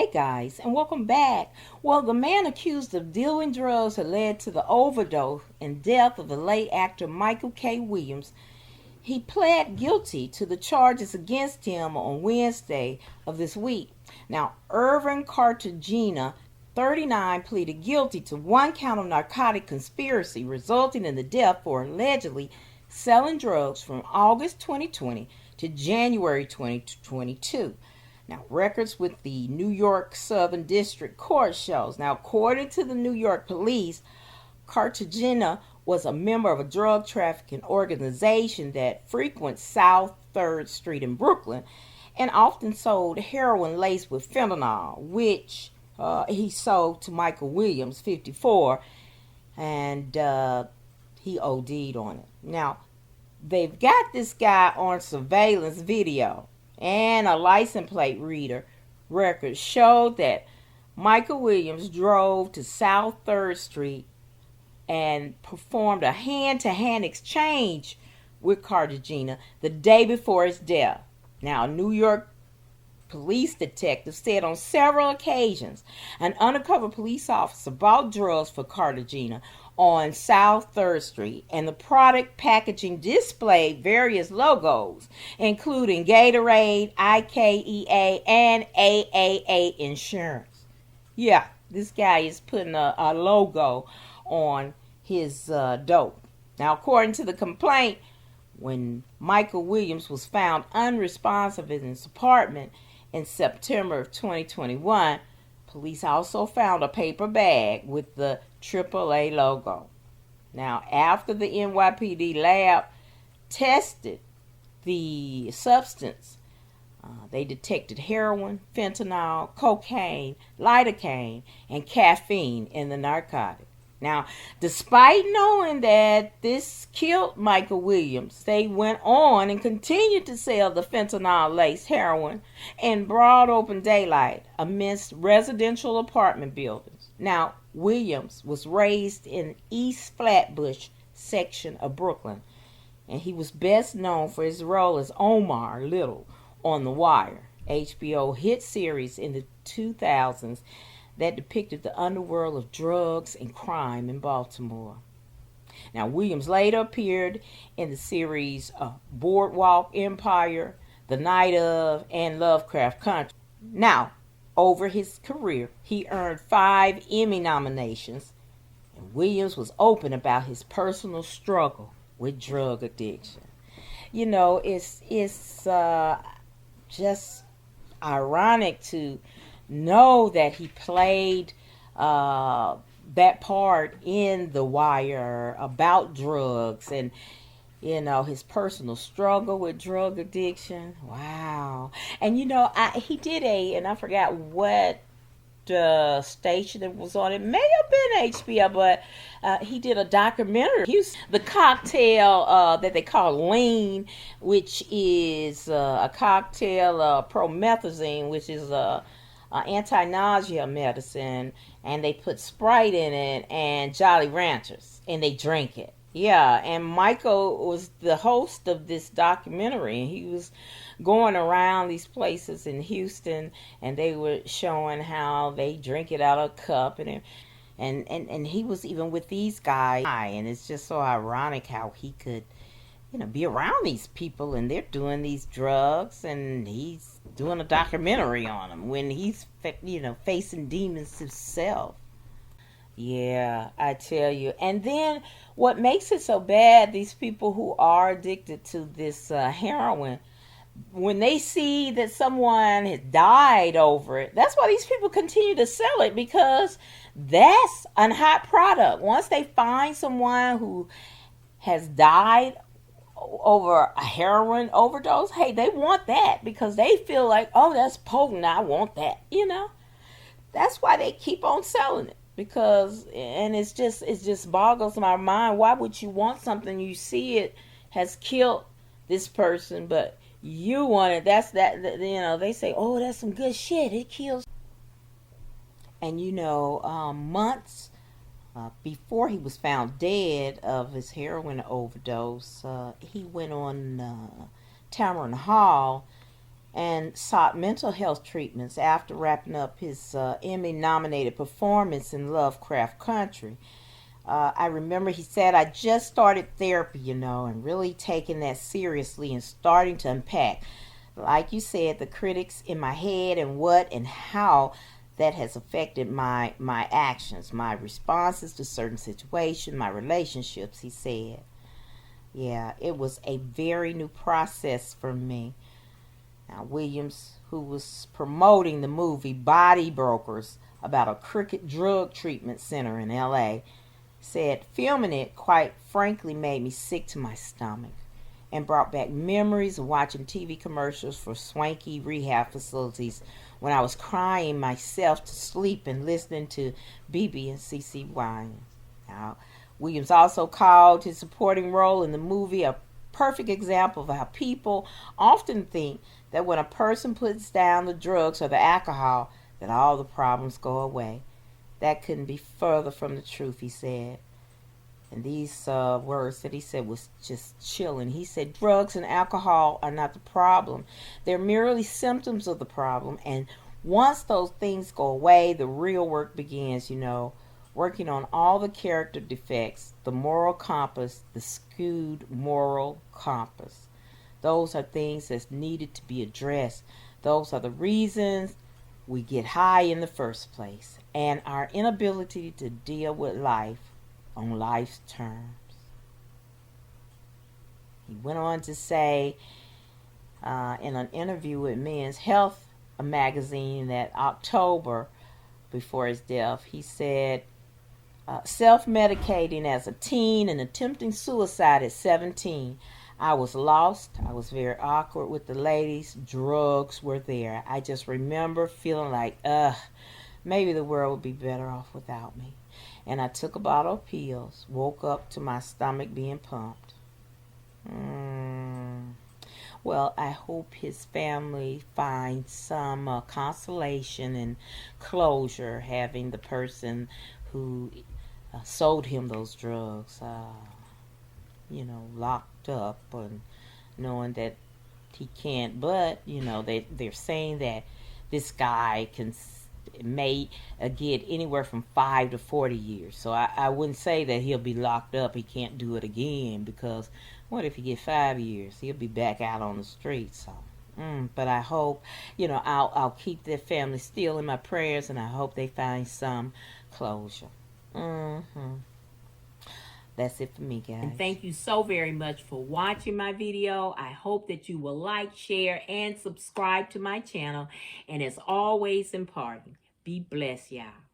Hey guys, and welcome back. Well, the man accused of dealing drugs had led to the overdose and death of the late actor Michael K. Williams. He pled guilty to the charges against him on Wednesday of this week. Now, Irvin Cartagena, 39, pleaded guilty to one count of narcotic conspiracy resulting in the death for allegedly selling drugs from August 2020 to January 2022. Now, records with the New York Southern District Court shows. Now, according to the New York police, Cartagena was a member of a drug trafficking organization that frequents South 3rd Street in Brooklyn and often sold heroin laced with fentanyl, which he sold to Michael Williams, 54, and he OD'd on it. Now, they've got this guy on surveillance video, and a license plate reader record showed that Michael Williams drove to South 3rd Street and performed a hand-to-hand exchange with Cartagena the day before his death. Now, a New York police detective said on several occasions an undercover police officer bought drugs for Cartagena on South 3rd Street, and the product packaging displayed various logos, including Gatorade, IKEA, and AAA Insurance. Yeah, this guy is putting a logo on his dope. Now, according to the complaint, when Michael Williams was found unresponsive in his apartment in September of 2021, police also found a paper bag with the AAA logo. Now, after the NYPD lab tested the substance, they detected heroin, fentanyl, cocaine, lidocaine, and caffeine in the narcotic. Now, despite knowing that this killed Michael Williams, they went on and continued to sell the fentanyl-laced heroin in broad open daylight amidst residential apartment buildings. Now, Williams was raised in East Flatbush section of Brooklyn, and he was best known for his role as Omar Little on The Wire, HBO hit series in the 2000s that depicted the underworld of drugs and crime in Baltimore. Now, Williams later appeared in the series Boardwalk Empire, The Night of, and Lovecraft Country. Now, over his career, he earned 5 Emmy nominations, and Williams was open about his personal struggle with drug addiction. You know, it's just ironic to know that he played that part in The Wire about drugs and, you know, his personal struggle with drug addiction. Wow. And, you know, he did and I forgot what station it was on. It may have been HBO, but he did a documentary. He was the cocktail that they call lean, which is a cocktail promethazine, which is anti-nausea medicine, and they put Sprite in it and Jolly Ranchers, and they drink it. Yeah, and Michael was the host of this documentary, and he was going around these places in Houston, and they were showing how they drink it out of a cup, and he was even with these guys, and it's just so ironic how he could, you know, be around these people, and they're doing these drugs, and he's doing a documentary on them when he's, you know, facing demons himself. Yeah, I tell you. And then what makes it so bad, these people who are addicted to this heroin, when they see that someone has died over it, that's why these people continue to sell it, because that's a hot product. Once they find someone who has died over a heroin overdose, hey, they want that because they feel like, oh, that's potent, I want that, you know. That's why they keep on selling it, because, and it just boggles my mind. Why would you want something you see it has killed this person, but you want it? That's that, you know, they say, oh, that's some good shit, it kills. And you know, months before he was found dead of his heroin overdose, he went on Tamron Hall and sought mental health treatments after wrapping up his Emmy-nominated performance in Lovecraft Country. I remember he said, I just started therapy, and really taking that seriously and starting to unpack, like you said, the critics in my head and what and how that has affected my actions, my responses to certain situations, my relationships, he said. Yeah, it was a very new process for me. Now, Williams, who was promoting the movie Body Brokers about a crooked drug treatment center in LA, said filming it, quite frankly, made me sick to my stomach and brought back memories of watching TV commercials for swanky rehab facilities when I was crying myself to sleep and listening to BB and CC Winans. Now, Williams also called his supporting role in the movie a perfect example of how people often think that when a person puts down the drugs or the alcohol, that all the problems go away. That couldn't be further from the truth, he said. And these words that he said was just chilling. He said, drugs and alcohol are not the problem. They're merely symptoms of the problem. And once those things go away, the real work begins, working on all the character defects, the moral compass, the skewed moral compass. Those are things that's needed to be addressed. Those are the reasons we get high in the first place, and our inability to deal with life on life's terms. He went on to say in an interview with Men's Health, a magazine, that October before his death, he said, self-medicating as a teen and attempting suicide at 17. I was lost. I was very awkward with the ladies. Drugs were there. I just remember feeling like, maybe the world would be better off without me. And I took a bottle of pills. Woke up to my stomach being pumped. Well, I hope his family finds some consolation and closure having the person who sold him those drugs locked up, and knowing that he can't, but they're saying that this guy may get anywhere from 5 to 40 years. So I wouldn't say that he'll be locked up, he can't do it again, because what if he get 5 years? He'll be back out on the streets. So but I hope, I'll keep their family still in my prayers, and I hope they find some closure. That's it for me, guys. And thank you so very much for watching my video. I hope that you will like, share, and subscribe to my channel. And as always, important, be blessed, y'all.